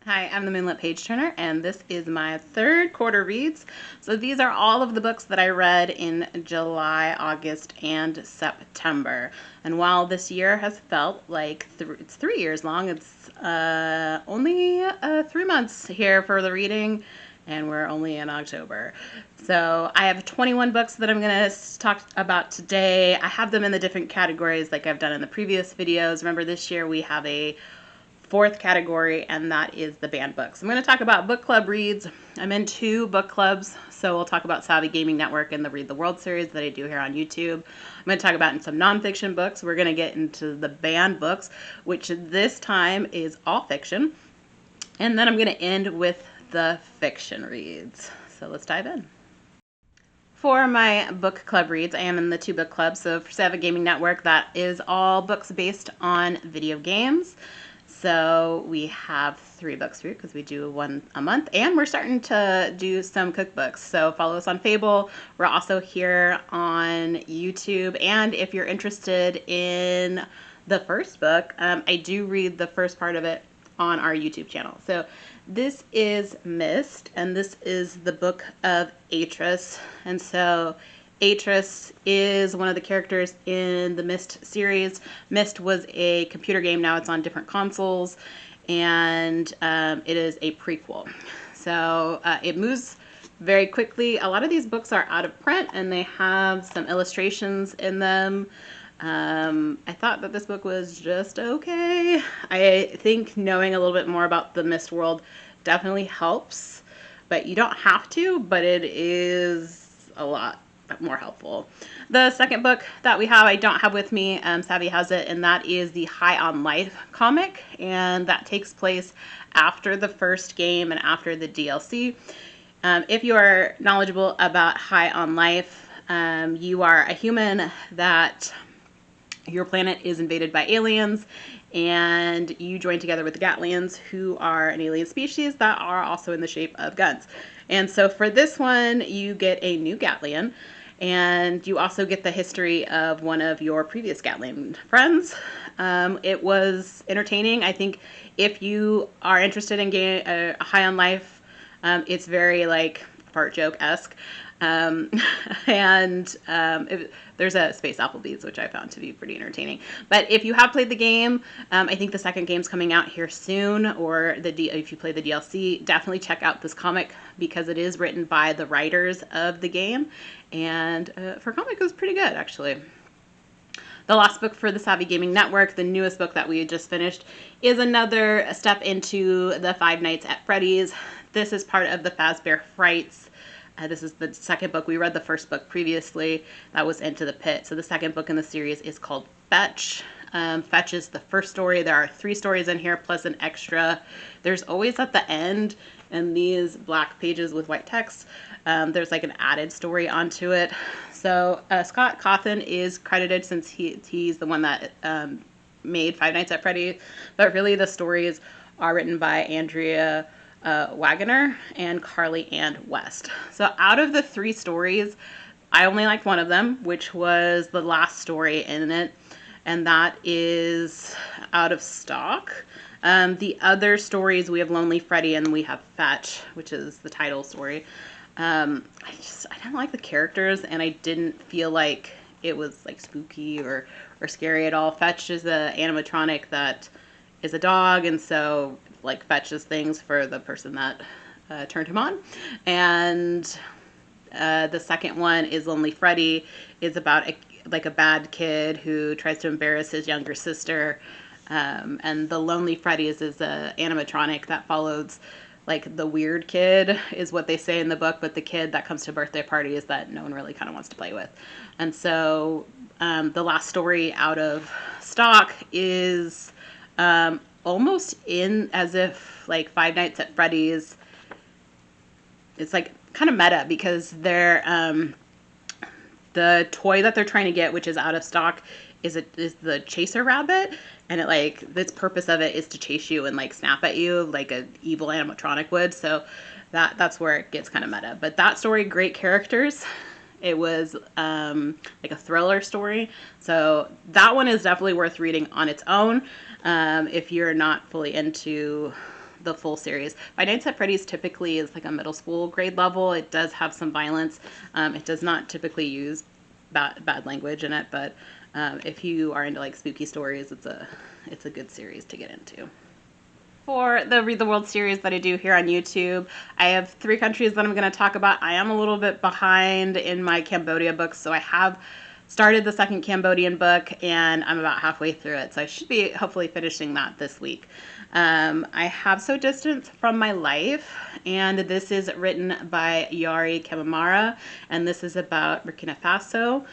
Hi, I'm the Moonlit Page Turner, and this is my third quarter reads. So these are all of the books that I read in July, August, and September. And while this year has felt like it's 3 years long, it's only 3 months here for the reading, and we're only in October. So I have 21 books that I'm going to talk about today. I have them in the different categories like I've done in the previous videos. Remember, this year we have a fourth category, and that is the banned books. I'm going to talk about book club reads. I'm in 2 book clubs, so we'll talk about Savvy Gaming Network and the Read the World series that I do here on YouTube. I'm going to talk about some nonfiction books. We're going to get into the banned books, which this time is all fiction. And then I'm going to end with the fiction reads. So let's dive in. For my book club reads, I am in the 2 book clubs. So for Savvy Gaming Network, that is all books based on video games. So we have 3 books for you because we do one a month, and we're starting to do some cookbooks. So follow us on Fable. We're also here on YouTube, and if you're interested in the first book, I do read the first part of it on our YouTube channel. So this is Myst, and this is the book of Atrus. And so Atrus is one of the characters in the Myst series. Myst was a computer game. Now it's on different consoles, and it is a prequel. So it moves very quickly. A lot of these books are out of print, and they have some illustrations in them. I thought that this book was just okay. I think knowing a little bit more about the Myst world definitely helps, but you don't have to, but it is a lot more helpful. The second book that we have, I don't have with me. Savvy has it, and that is the High on Life comic, and that takes place after the first game and after the DLC. If you are knowledgeable about High on Life, you are a human that your planet is invaded by aliens, and you join together with the Gatlians, who are an alien species that are also in the shape of guns. And so for this one, you get a new Gatlian, and you also get the history of one of your previous Gatlian friends. It was entertaining. I think if you are interested in High on Life, it's very like fart joke-esque. There's a Space Applebee's, which I found to be pretty entertaining. But if you have played the game, I think the second game's coming out here soon, or if you play the DLC, definitely check out this comic because it is written by the writers of the game, and for comic, it was pretty good, actually. The last book for the Savvy Gaming Network, the newest book that we just finished, is another step into the Five Nights at Freddy's. This is part of the Fazbear Frights. This is the second book. We read the first book previously. That was Into the Pit. So the second book in the series is called Fetch. Fetch is the first story. There are 3 stories in here, plus an extra. There's always at the end, in these black pages with white text, there's like an added story onto it. So Scott Cawthon is credited since he's the one that made Five Nights at Freddy. But really the stories are written by Andrea Wagoner and Carly Ann West. So out of the 3 stories, I only liked one of them, which was the last story in it, and that is out of stock. The other stories, we have Lonely Freddy and we have Fetch, which is the title story. I didn't like the characters, and I didn't feel like it was like spooky or scary at all. Fetch is an animatronic that is a dog, and so like fetches things for the person that turned him on. And the second one is Lonely Freddy, is about a bad kid who tries to embarrass his younger sister. And the Lonely Freddy is a animatronic that follows like the weird kid, is what they say in the book, but the kid that comes to birthday parties that no one really kind of wants to play with. And so the last story out of stock is almost in as if like Five Nights at Freddy's, it's like kind of meta, because they're the toy that they're trying to get, which is out of stock, is the chaser rabbit, and it like its purpose of it is to chase you and like snap at you like an evil animatronic would. So that's where it gets kind of meta. But that story, great characters. It was like a thriller story. So that one is definitely worth reading on its own. If you're not fully into the full series. Five Nights at Freddy's typically is like a middle school grade level. It does have some violence. It does not typically use bad language in it, but if you are into like spooky stories, it's a good series to get into. For the Read the World series that I do here on YouTube, I have 3 countries that I'm going to talk about. I am a little bit behind in my Cambodia books, so I have started the second Cambodian book, and I'm about halfway through it, so I should be hopefully finishing that this week. I have So Distant from My Life, and this is written by Yari Kemamara, and this is about Burkina Faso.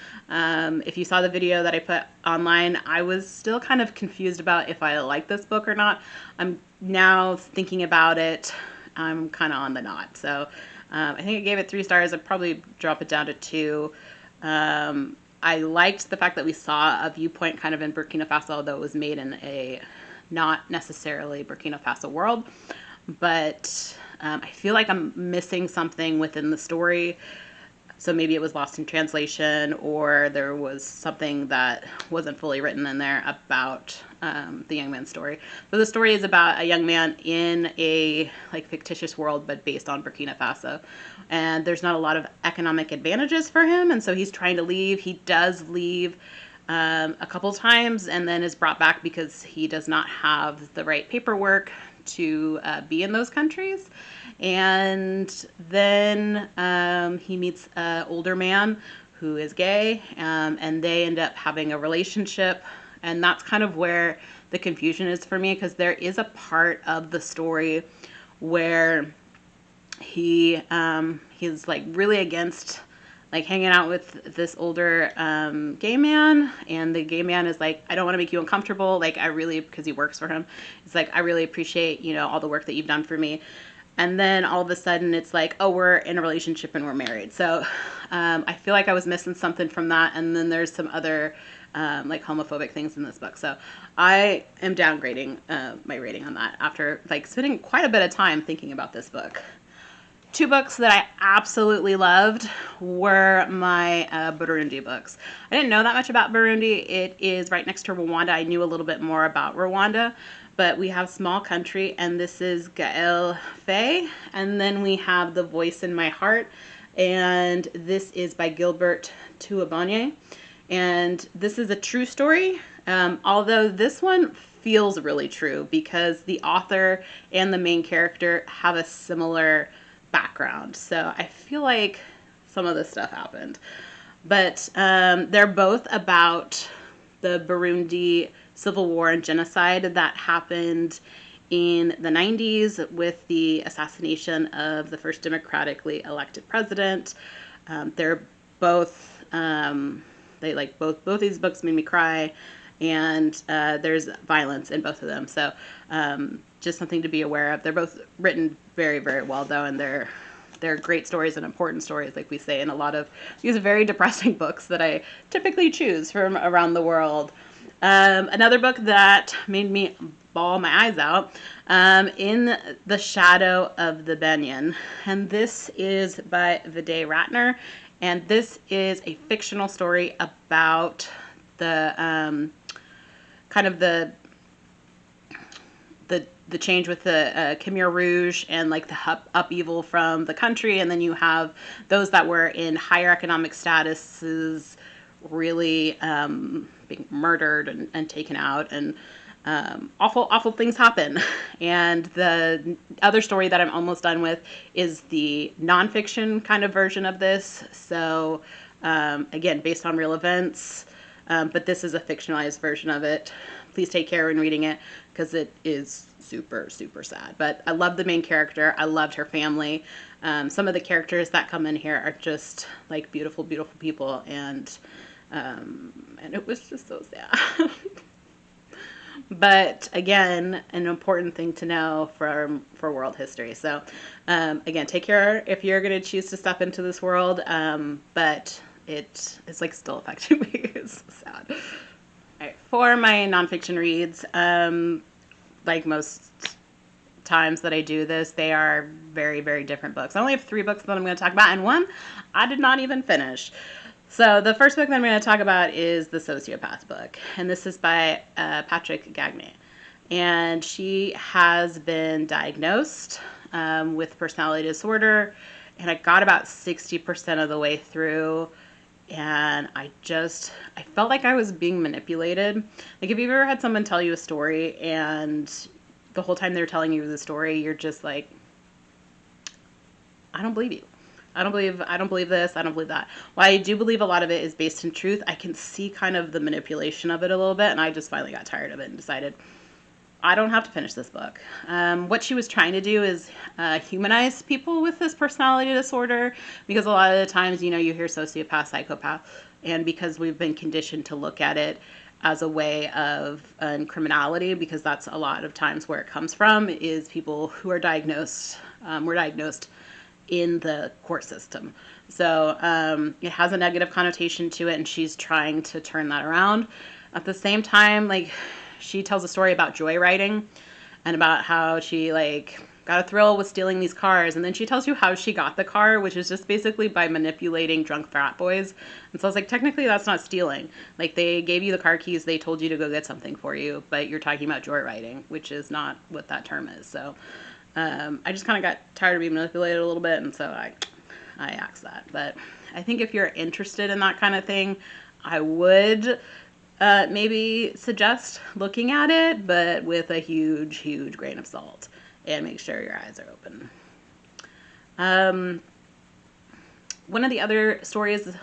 If you saw the video that I put online, I was still kind of confused about if I like this book or not. I'm now thinking about it, I'm kind of on the not. So I think I gave it 3 stars. I'd probably drop it down to 2. I liked the fact that we saw a viewpoint kind of in Burkina Faso, although it was made in a not necessarily Burkina Faso world. But I feel like I'm missing something within the story. So maybe it was lost in translation, or there was something that wasn't fully written in there about the young man's story. So the story is about a young man in a like fictitious world, but based on Burkina Faso. And there's not a lot of economic advantages for him, and so he's trying to leave. He does leave a couple times, and then is brought back because he does not have the right paperwork to be in those countries. And then he meets an older man who is gay, and they end up having a relationship. And that's kind of where the confusion is for me, because there is a part of the story where he's like really against like hanging out with this older gay man, and the gay man is like, I don't want to make you uncomfortable, like I really, because he works for him, it's like, I really appreciate, you know, all the work that you've done for me. And then all of a sudden it's like, oh, we're in a relationship and we're married. So I feel like I was missing something from that. And then there's some other like homophobic things in this book. So I am downgrading my rating on that after like spending quite a bit of time thinking about this book. 2 books that I absolutely loved were my Burundi books. I didn't know that much about Burundi. It is right next to Rwanda. I knew a little bit more about Rwanda, but we have Small Country, and this is Gaël Faye. And then we have The Voice in My Heart, and this is by Gilbert Tuabonye. And this is a true story, although this one feels really true because the author and the main character have a similar background. So I feel like some of this stuff happened. But they're both about the Burundi civil war and genocide that happened in the 90s with the assassination of the first democratically elected president. They're both, both these books made me cry, and there's violence in both of them. So just something to be aware of. They're both written very, very well, though, and they're great stories and important stories, like we say in a lot of these very depressing books that I typically choose from around the world. Another book that made me bawl my eyes out, In the Shadow of the Banyan, and this is by Viday Ratner, and this is a fictional story about the kind of the change with the Khmer Rouge and like the upheaval from the country, and then you have those that were in higher economic statuses really being murdered and taken out, and awful things happen. And the other story that I'm almost done with is the nonfiction kind of version of this. So again, based on real events, but this is a fictionalized version of it. Please take care when reading it, because it is super, super sad. But I love the main character. I loved her family. Some of the characters that come in here are just like beautiful, beautiful people, and it was just so sad. But again, an important thing to know for world history. So again, take care if you're going to choose to step into this world. But it's like still affecting me. It's so sad. All right, for my nonfiction reads, like most times that I do this, they are very, very different books. I only have 3 books that I'm going to talk about, and one I did not even finish. So the first book that I'm going to talk about is the Sociopath book, and this is by Patrick Gagne. and she has been diagnosed with personality disorder, and I got about 60% of the way through, and I felt like I was being manipulated. Like, if you've ever had someone tell you a story and the whole time they're telling you the story, you're just like, I don't believe you. I don't believe this. I don't believe that. While I do believe a lot of it is based in truth, I can see kind of the manipulation of it a little bit, and I just finally got tired of it and decided I don't have to finish this book. What she was trying to do is humanize people with this personality disorder, because a lot of the times, you hear sociopath, psychopath, and because we've been conditioned to look at it as a way of criminality, because that's a lot of times where it comes from, is people who are diagnosed, were diagnosed in the court system. So it has a negative connotation to it, and she's trying to turn that around. At the same time, like, she tells a story about joyriding and about how she got a thrill with stealing these cars, and then she tells you how she got the car, which is just basically by manipulating drunk frat boys. And so I was like, technically that's not stealing. Like, they gave you the car keys, they told you to go get something for you, but you're talking about joyriding, which is not what that term is. So I just kind of got tired of being manipulated a little bit, and so I axed that. But I think if you're interested in that kind of thing, I would maybe suggest looking at it, but with a huge, huge grain of salt, and make sure your eyes are open. One of the other stories,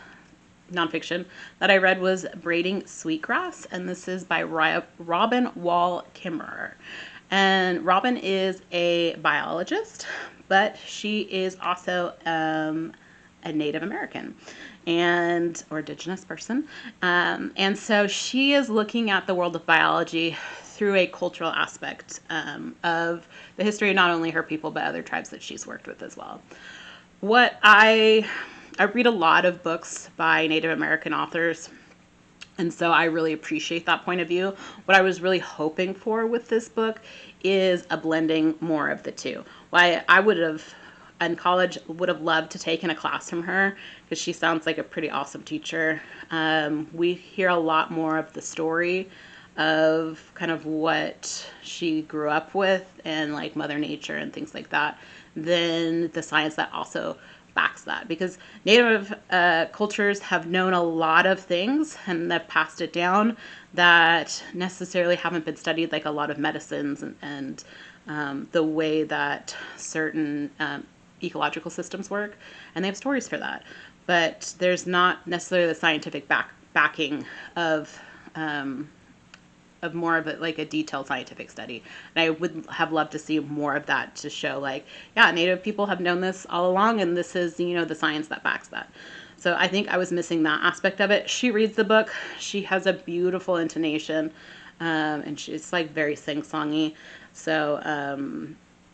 nonfiction, that I read was Braiding Sweetgrass, and this is by Robin Wall Kimmerer. And Robin is a biologist, but she is also a Native American or indigenous person. And so she is looking at the world of biology through a cultural aspect of the history of not only her people, but other tribes that she's worked with as well. I read a lot of books by Native American authors, and so I really appreciate that point of view. What I was really hoping for with this book is a blending more of the two. Why I would have, in college, would have loved to take in a class from her, because she sounds like a pretty awesome teacher. We hear a lot more of the story of kind of what she grew up with and like Mother Nature and things like that, than the science that also backs that, because Native cultures have known a lot of things and they've passed it down that necessarily haven't been studied, like a lot of medicines and the way that certain ecological systems work, and they have stories for that, but there's not necessarily the scientific backing of more of it, like a detailed scientific study. And I would have loved to see more of that, to show like, yeah, Native people have known this all along, and this is, the science that backs that. So I think I was missing that aspect of it. She reads the book. She has a beautiful intonation, and she's like very sing-songy. So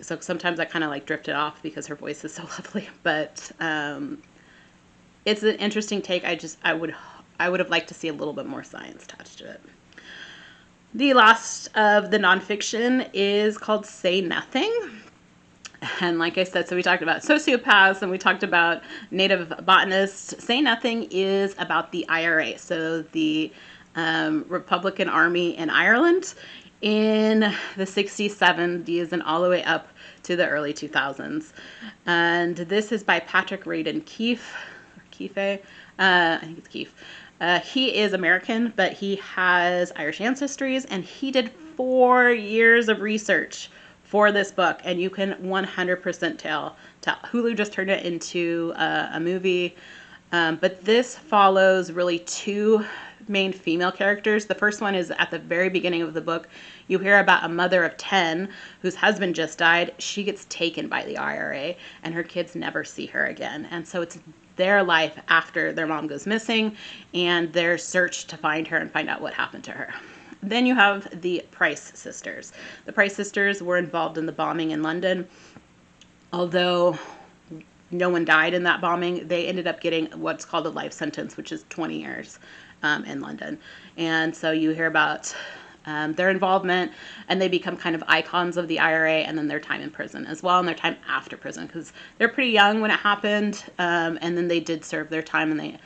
sometimes I kind of like drifted off because her voice is so lovely, but it's an interesting take. I would have liked to see a little bit more science attached to it. The last of the nonfiction is called Say Nothing. And like I said, so we talked about sociopaths and we talked about native botanists. Say Nothing is about the IRA, so the Republican Army in Ireland in the 60s, 70s, and all the way up to the early 2000s. And this is by Patrick Radden Keefe. I think it's Keefe. He is American, but he has Irish ancestries, and he did 4 years of research for this book, and you can 100% tell. Hulu just turned it into a movie, but this follows really 2 main female characters. The first one is at the very beginning of the book. You hear about a mother of 10 whose husband just died. She gets taken by the IRA, and her kids never see her again, and so it's their life after their mom goes missing and their search to find her and find out what happened to her. Then you have the Price sisters. The Price sisters were involved in the bombing in London. Although no one died in that bombing, they ended up getting what's called a life sentence, which is 20 years in London. And so you hear about their involvement, and they become kind of icons of the IRA, and then their time in prison as well, and their time after prison, because they're pretty young when it happened, and then they did serve their time, and they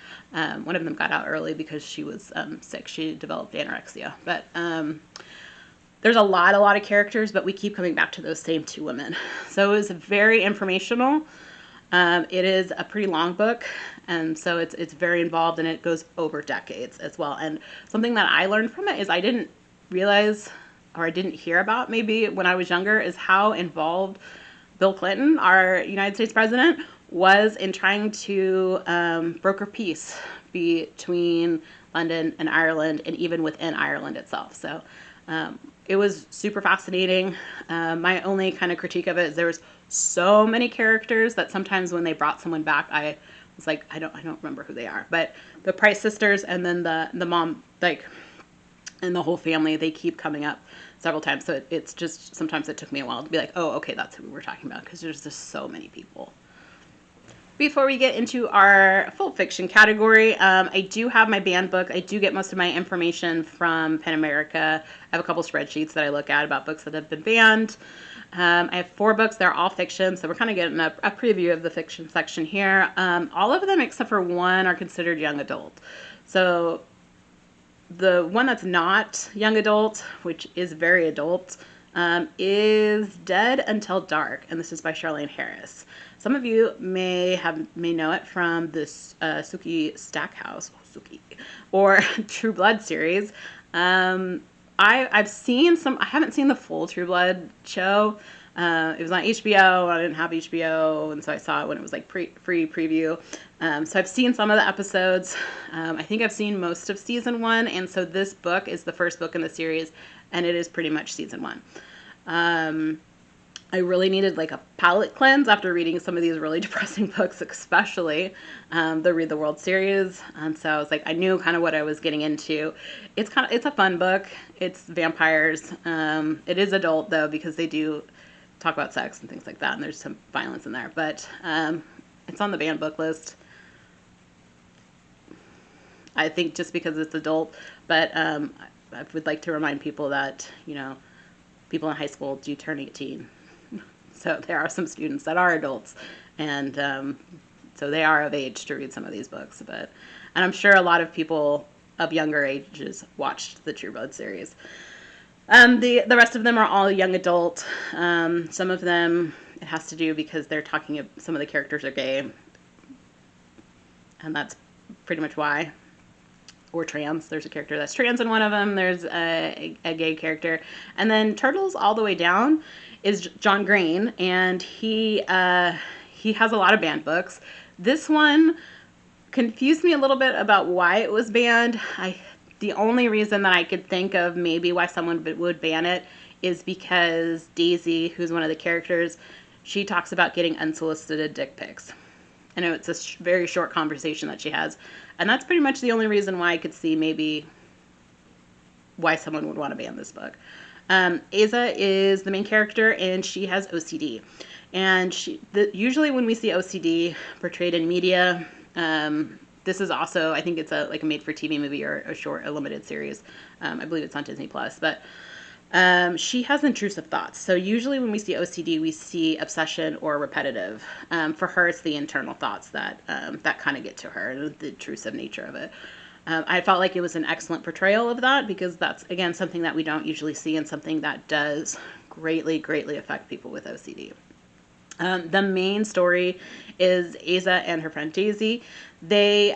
one of them got out early because she was sick. She developed anorexia, but there's a lot of characters, but we keep coming back to those same two women. So it was very informational. It is a pretty long book, and so it's very involved, and it goes over decades as well. And something that I learned from it is I didn't realize, or I didn't hear about maybe when I was younger, is how involved Bill Clinton, our United States president, was in trying to broker peace between London and Ireland, and even within Ireland itself. So it was super fascinating. My only kind of critique of it is there was so many characters that sometimes when they brought someone back, I was like, I don't remember who they are. But the Price sisters, and then the mom, like, and the whole family, they keep coming up several times. So it's just, sometimes it took me a while to be like, oh, okay, that's who we're talking about, because there's just so many people. Before we get into our full fiction category, I do have my banned book. I do get most of my information from PEN America. I have a couple spreadsheets that I look at about books that have been banned. I have 4 books. They're all fiction, so we're kind of getting a preview of the fiction section here. All of them except for one are considered young adult. So the one that's not young adult, which is very adult, is Dead Until Dark, and this is by Charlene Harris. Some of you may know it from this Suki Stackhouse, or True Blood series. I've seen some. I haven't seen the full True Blood show. It was on HBO. I didn't have HBO, and so I saw it when it was like free preview. So I've seen some of the episodes. I think I've seen most of season 1, and so this book is the first book in the series, and it is pretty much season 1. I really needed like a palate cleanse after reading some of these really depressing books, especially the Read the World series. And so I was like, I knew kind of what I was getting into. It's a fun book. It's vampires. It is adult though, because they do talk about sex and things like that, and there's some violence in there. But it's on the banned book list. I think just because it's adult, but I would like to remind people that, you know, people in high school do turn 18. So there are some students that are adults, and so they are of age to read some of these books. And I'm sure a lot of people of younger ages watched the True Blood series. The rest of them are all young adult. Some of them, it has to do because they're talking, some of the characters are gay, and that's pretty much why. Or trans. There's a character that's trans in one of them. There's a gay character. And then Turtles All the Way Down is John Green, and he has a lot of banned books. This one confused me a little bit about why it was banned. The only reason that I could think of maybe why someone would ban it is because Daisy, who's one of the characters, she talks about getting unsolicited dick pics. I know it's a very short conversation that she has. And that's pretty much the only reason why I could see maybe why someone would want to ban this book. Aza is the main character, and she has OCD. And usually when we see OCD portrayed in media, this is also, I think it's like a made-for-TV movie or a limited series. I believe it's on Disney+. But she has intrusive thoughts. So usually when we see OCD, we see obsession or repetitive. For her, it's the internal thoughts that kind of get to her, the intrusive nature of it. I felt like it was an excellent portrayal of that, because that's, again, something that we don't usually see, and something that does greatly affect people with OCD. The main story is Aza and her friend Daisy. They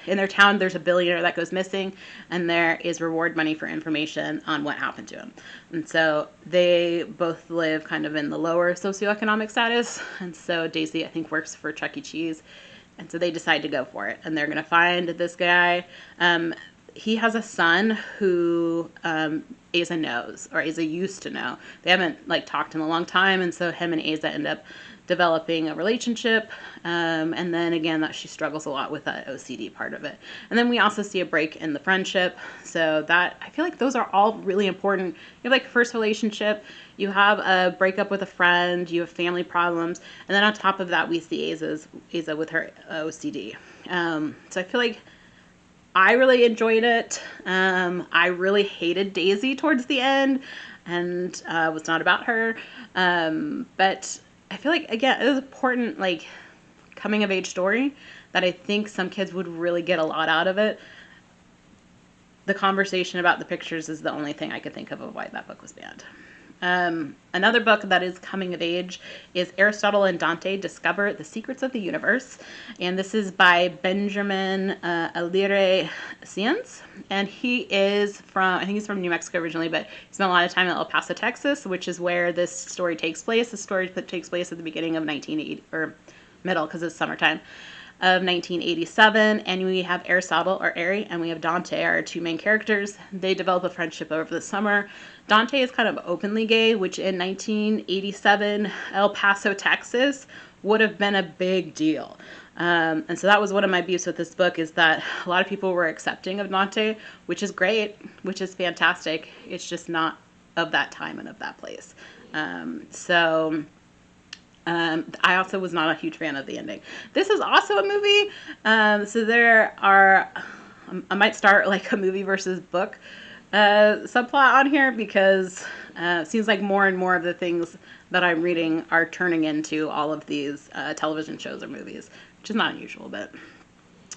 in their town, there's a billionaire that goes missing, and there is reward money for information on what happened to him. And so they both live kind of in the lower socioeconomic status. And so Daisy, I think, works for Chuck E. Cheese. And so they decide to go for it, and they're going to find this guy. He has a son who Aza knows, or Aza used to know. They haven't talked in a long time, and so him and Aza end up developing a relationship, and then again that she struggles a lot with that OCD part of it. And then we also see a break in the friendship, so that I feel like those are all really important. You have first relationship, you have a breakup with a friend, you have family problems, and then on top of that we see Aza with her OCD. So I feel like I really enjoyed it. I really hated Daisy towards the end, and was not about her, but I feel like, again, it was important, coming of age story that I think some kids would really get a lot out of it. the conversation about the pictures is the only thing I could think of why that book was banned. Another book that is coming of age is Aristotle and Dante Discover the Secrets of the Universe. And this is by Benjamin Alire Cienz. And he is from, I think he's from New Mexico originally, but he spent a lot of time in El Paso, Texas, which is where this story takes place. The story takes place at the beginning of 1980, or middle, because it's summertime, of 1987, and we have Aristotle, or Ari, and we have Dante, our two main characters. They develop a friendship over the summer. Dante is kind of openly gay, which in 1987, El Paso, Texas, would have been a big deal. And so that was one of my beefs with this book, is that a lot of people were accepting of Dante, which is great, which is fantastic. It's just not of that time and of that place. I also was not a huge fan of the ending. This is also a movie. So there are, I might start like a movie versus book subplot on here, because it seems like more and more of the things that I'm reading are turning into all of these television shows or movies, which is not unusual, but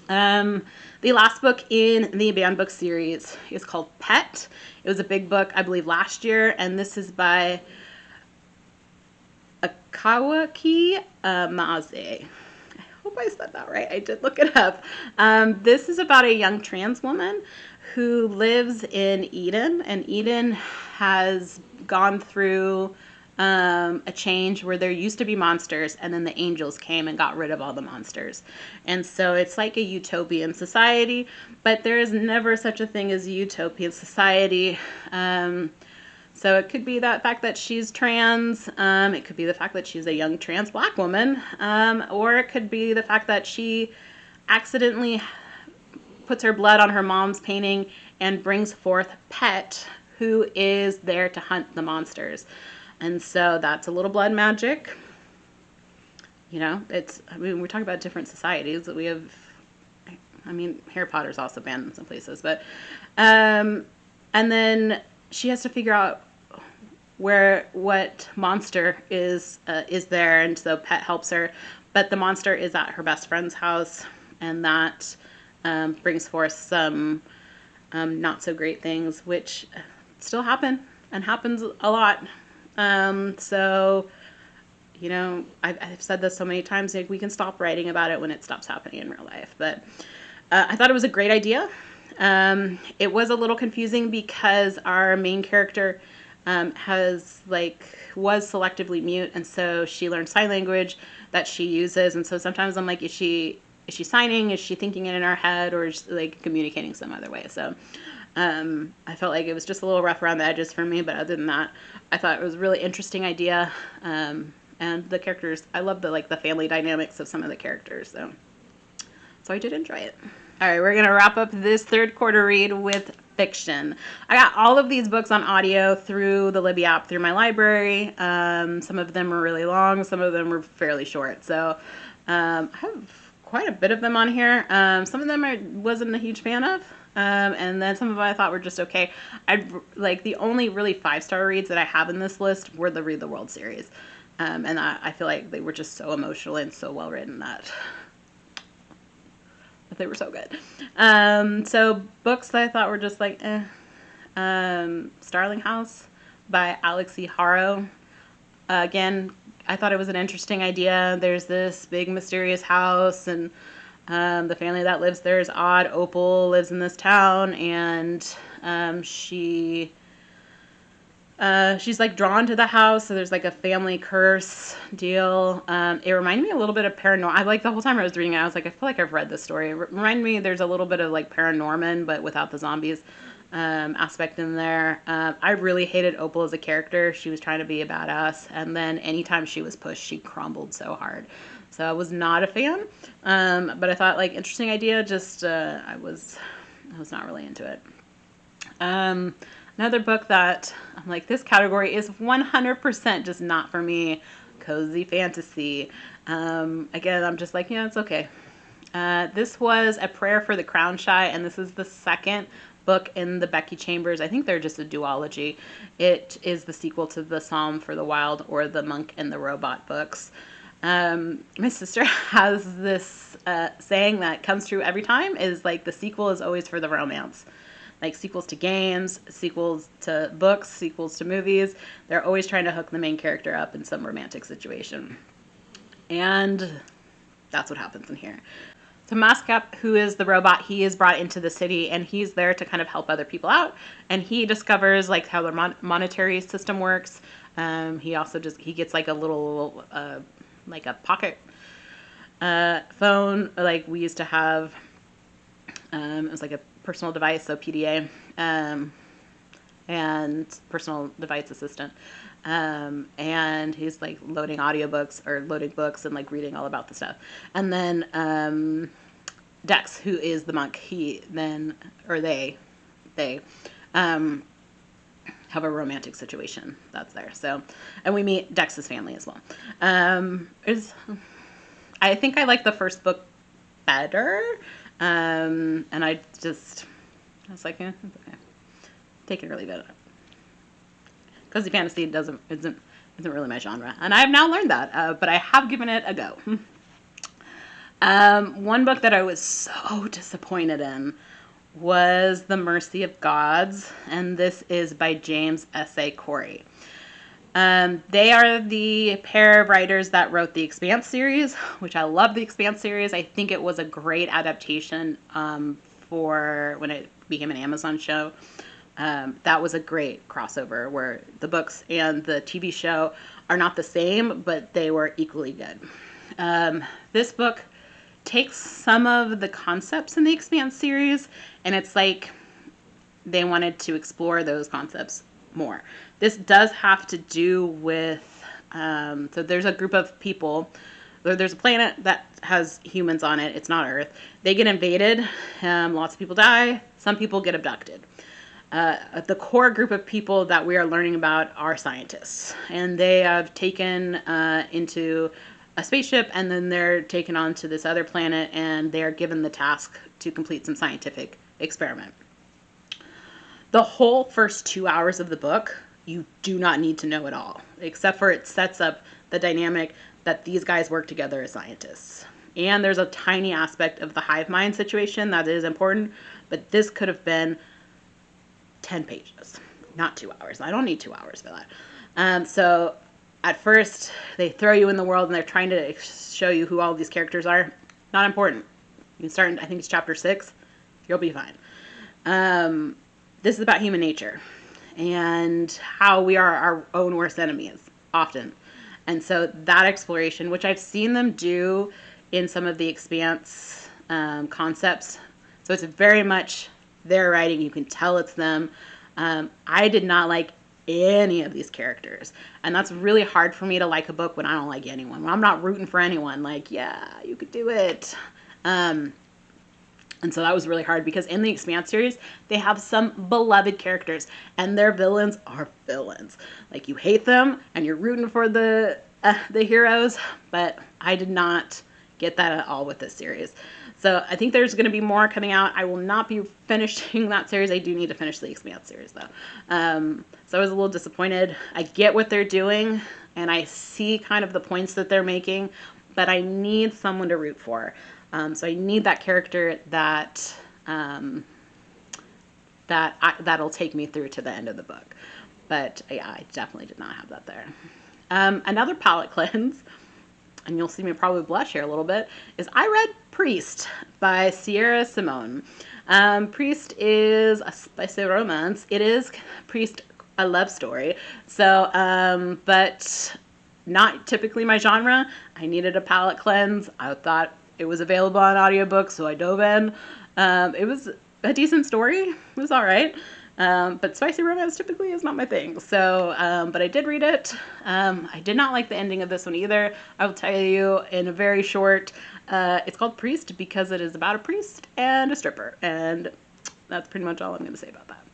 the last book in the banned book series is called Pet. It was a big book, I believe, last year, and this is by Kawaki Maze. I hope I said that right. I did look it up. This is about a young trans woman who lives in Eden, and Eden has gone through a change where there used to be monsters, and then the angels came and got rid of all the monsters. And so it's like a utopian society, but there is never such a thing as a utopian society. So it could be that fact that she's trans, it could be the fact that she's a young trans black woman, or it could be the fact that she accidentally puts her blood on her mom's painting and brings forth Pet, who is there to hunt the monsters. And so that's a little blood magic. You know, we're talking about different societies that we have. I mean, Harry Potter's also banned in some places, but, and then she has to figure out what monster is there, and so Pet helps her, but the monster is at her best friend's house, and that brings forth some not so great things, which still happen and happens a lot. So, you know, I've said this so many times, like, we can stop writing about it when it stops happening in real life, but I thought it was a great idea. It was a little confusing because our main character was selectively mute, and so she learned sign language that she uses, and so sometimes I'm like, is she signing? Is she thinking it in her head, or is she, like, communicating some other way? So I felt like it was just a little rough around the edges for me, but other than that, I thought it was a really interesting idea. And the characters, I love the family dynamics of some of the characters, so I did enjoy it. All right, we're going to wrap up this third quarter read with fiction. I got all of these books on audio through the Libby app, through my library. Some of them were really long, some of them were fairly short. So I have quite a bit of them on here. Some of them I wasn't a huge fan of. And then some of them I thought were just okay. The only really 5-star reads that I have in this list were the Read the World series. And I feel like they were just so emotional and so well written that they were so good. So books that I thought were just like, Starling House by Alex E. Haro. Again, I thought it was an interesting idea. There's this big mysterious house, and the family that lives there is odd. Opal lives in this town, and she's like drawn to the house, so there's like a family curse deal. It reminded me a little bit of Paranorman. The whole time I was reading it, I was like, I feel like I've read this story. It reminded me there's a little bit of like Paranorman, but without the zombies aspect in there. I really hated Opal as a character. She was trying to be a badass, and then anytime she was pushed, she crumbled so hard. So I was not a fan, but I thought, like, interesting idea, just I was not really into it. Another book that I'm like, this category is 100% just not for me, cozy fantasy. Again, I'm just like, yeah, it's okay. This was A Prayer for the Crown Shy, and this is the second book in the Becky Chambers. I think they're just a duology. It is the sequel to the Psalm for the Wild or the Monk and the Robot books. My sister has this saying that comes true every time, is like, the sequel is always for the romance. like sequels to games, sequels to books, sequels to movies. They're always trying to hook the main character up in some romantic situation. And that's what happens in here. So Maskap, who is the robot, he is brought into the city, and he's there to kind of help other people out. And he discovers like how the monetary system works. He also he gets like a little like a pocket phone, like we used to have. It was like a personal device, so PDA, and personal device assistant. And he's like loading audiobooks or loading books and like reading all about the stuff. And then Dex, who is the monk, they have a romantic situation that's there. So, and we meet Dex's family as well. I think I like the first book better. And I was like, it's okay. Take it or leave it. Cozy fantasy isn't really my genre, and I have now learned that. But I have given it a go. One book that I was so disappointed in was The Mercy of Gods, and this is by James S.A. Corey. They are the pair of writers that wrote the Expanse series, which I love the Expanse series. I think it was a great adaptation for when it became an Amazon show. That was a great crossover where the books and the TV show are not the same, but they were equally good. This book takes some of the concepts in the Expanse series, and it's like they wanted to explore those concepts more. This does have to do with, so there's a group of people, there's a planet that has humans on it, it's not Earth. They get invaded, lots of people die, some people get abducted. The core group of people that we are learning about are scientists, and they have taken into a spaceship, and then they're taken onto this other planet, and they are given the task to complete some scientific experiment. The whole first 2 hours of the book, you do not need to know at all, except for it sets up the dynamic that these guys work together as scientists. And there's a tiny aspect of the hive mind situation that is important, but this could have been 10 pages, not 2 hours. I don't need 2 hours for that. So at first, they throw you in the world and they're trying to show you who all these characters are. Not important. You can start, I think it's chapter 6. You'll be fine. This is about human nature and how we are our own worst enemies, often. And so that exploration, which I've seen them do in some of the Expanse concepts. So it's very much their writing. You can tell it's them. I did not like any of these characters. And that's really hard for me to like a book when I don't like anyone. When I'm not rooting for anyone. Like, yeah, you could do it. And so that was really hard because in the Expanse series, they have some beloved characters and their villains are villains. Like you hate them and you're rooting for the heroes, but I did not get that at all with this series. So I think there's going to be more coming out. I will not be finishing that series. I do need to finish the Expanse series though. So I was a little disappointed. I get what they're doing and I see kind of the points that they're making, but I need someone to root for. So I need that character that that'll take me through to the end of the book. But yeah, I definitely did not have that there. Another palette cleanse, and you'll see me probably blush here a little bit, is I read Priest by Sierra Simone. Priest is a spicy romance. It is Priest a love story. So, but not typically my genre. I needed a palette cleanse. I thought it was available on audiobook, so I dove in. It was a decent story. It was all right. But spicy romance typically is not my thing. So, but I did read it. I did not like the ending of this one either. I will tell you in a very short, it's called Priest because it is about a priest and a stripper. And that's pretty much all I'm going to say about that.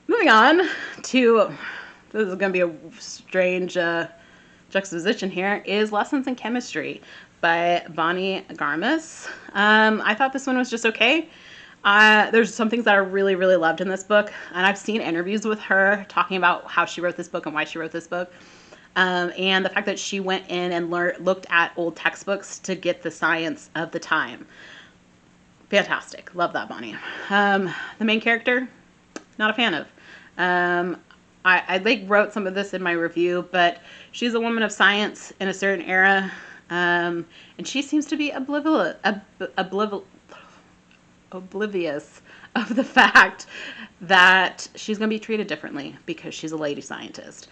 Moving on to, this is going to be a strange juxtaposition here, is Lessons in Chemistry by Bonnie Garmus. I thought this one was just okay. There's some things that I really, really loved in this book, and I've seen interviews with her talking about how she wrote this book and why she wrote this book, and the fact that she went in and looked at old textbooks to get the science of the time. fantastic. Love that Bonnie. The main character, not a fan of. I like wrote some of this in my review, but she's a woman of science in a certain era, and she seems to be oblivious of the fact that she's going to be treated differently because she's a lady scientist.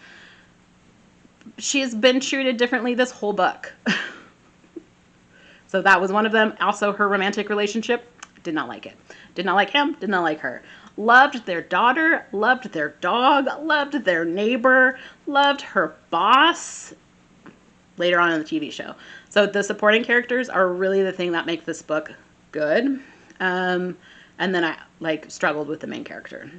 She's been treated differently this whole book. So that was one of them. Also, her romantic relationship, did not like it. Did not like him, did not like her. Loved their daughter, loved their dog, loved their neighbor, loved her boss later on in the TV show. So the supporting characters are really the thing that make this book good. And then I struggled with the main character.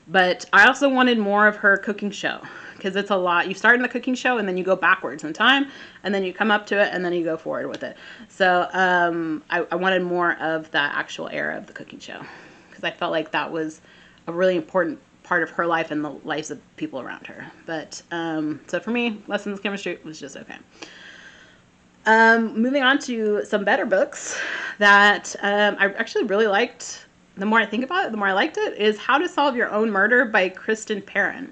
But I also wanted more of her cooking show, because it's a lot. You start in the cooking show and then you go backwards in time, and then you come up to it and then you go forward with it. So I wanted more of that actual era of the cooking show, because I felt like that was a really important part of her life and the lives of people around her. But so for me, Lessons Chemistry was just okay. Moving on to some better books that I actually really liked. The more I think about it, the more I liked it, is How to Solve Your Own Murder by Kristen Perrin.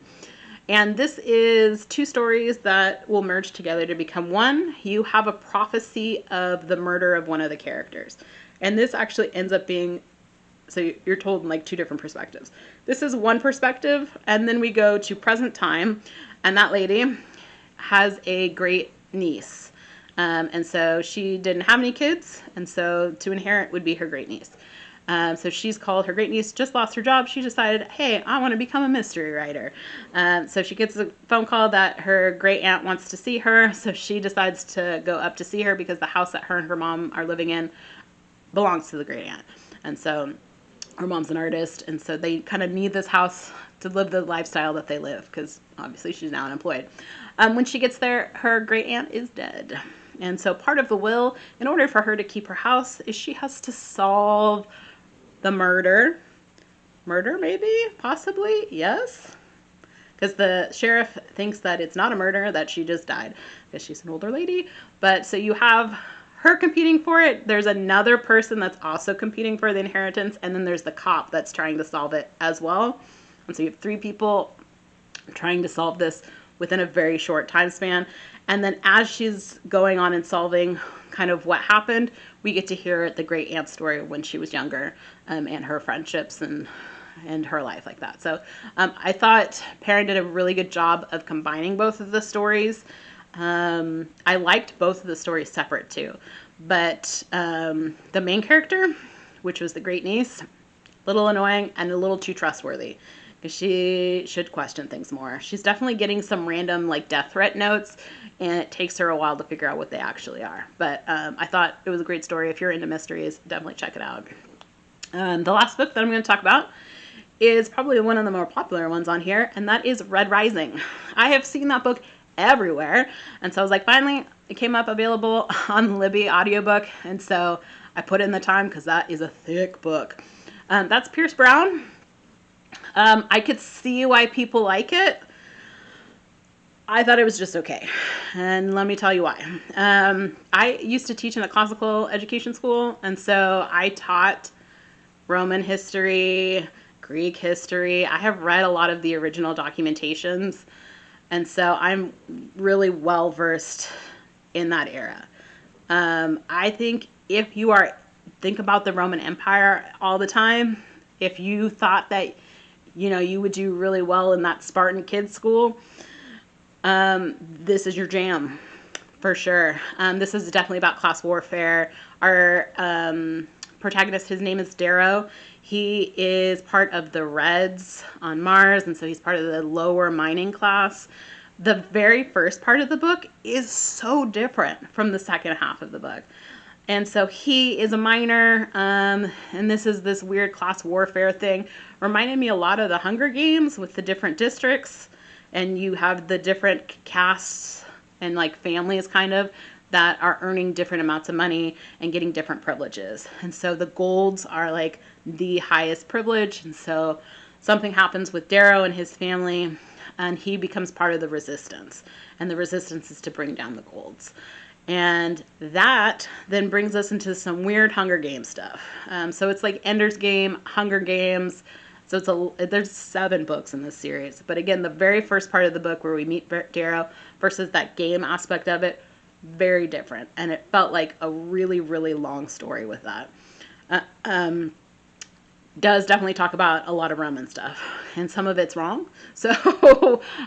And this is 2 stories that will merge together to become one. You have a prophecy of the murder of one of the characters. And this actually ends up being, so you're told in 2 different perspectives. This is one perspective, and then we go to present time, and that lady has a great niece. And so she didn't have any kids, and so to inherit would be her great niece. So she's called, her great niece just lost her job. She decided, hey, I want to become a mystery writer. So she gets a phone call that her great aunt wants to see her. So she decides to go up to see her, because the house that her and her mom are living in belongs to the great aunt. And so her mom's an artist, and so they kind of need this house to live the lifestyle that they live, because obviously she's now unemployed. When she gets there, her great aunt is dead. And so part of the will, in order for her to keep her house, is she has to solve the murder, maybe, possibly, yes, because the sheriff thinks that it's not a murder, that she just died, because she's an older lady. But so you have her competing for it, there's another person that's also competing for the inheritance, and then there's the cop that's trying to solve it as well. And so you have 3 people trying to solve this within a very short time span. And then as she's going on and solving kind of what happened, we get to hear the great aunt's story when she was younger, and her friendships and her life like that. So I thought Perrin did a really good job of combining both of the stories. I liked both of the stories separate too. But the main character, which was the great niece, a little annoying and a little too trustworthy, because she should question things more. She's definitely getting some random death threat notes, and it takes her a while to figure out what they actually are. But I thought it was a great story. If you're into mysteries, definitely check it out. The last book that I'm going to talk about is probably one of the more popular ones on here, and that is Red Rising. I have seen that book everywhere, and so I was like, finally, it came up available on Libby audiobook, and so I put in the time, because that is a thick book. That's Pierce Brown. I could see why people like it. I thought it was just okay. And let me tell you why. I used to teach in a classical education school, and so I taught Roman history, Greek history. I have read a lot of the original documentations, and so I'm really well versed in that era. I think if you think about the Roman Empire all the time, if you thought that you would do really well in that Spartan kids school, this is your jam, for sure. This is definitely about class warfare. Our protagonist, his name is Darrow. He is part of the Reds on Mars, and so he's part of the lower mining class. The very first part of the book is so different from the second half of the book. And so he is a miner, and this weird class warfare thing. Reminded me a lot of the Hunger Games with the different districts, and you have the different castes and families kind of that are earning different amounts of money and getting different privileges. And so the golds are the highest privilege, and so something happens with Darrow and his family, and he becomes part of the resistance. And the resistance is to bring down the golds. And that then brings us into some weird Hunger Games stuff. So it's like Ender's Game, Hunger Games. So there's 7 books in this series. But again, the very first part of the book where we meet Darrow versus that game aspect of it, very different. And it felt like a really, really long story with that. Does definitely talk about a lot of Roman stuff, and some of it's wrong. So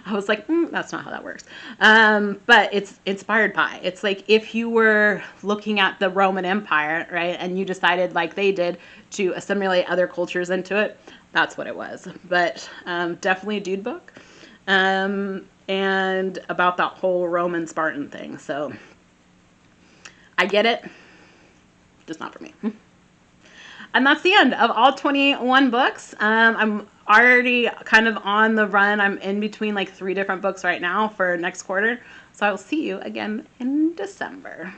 I was like, that's not how that works. But it's inspired by. It's like if you were looking at the Roman Empire, right, and you decided, like they did, to assimilate other cultures into it, that's what it was. But definitely a dude book, and about that whole Roman Spartan thing. So I get it, just not for me. And that's the end of all 21 books. I'm already kind of on the run. I'm in between like 3 different books right now for next quarter. So I will see you again in December.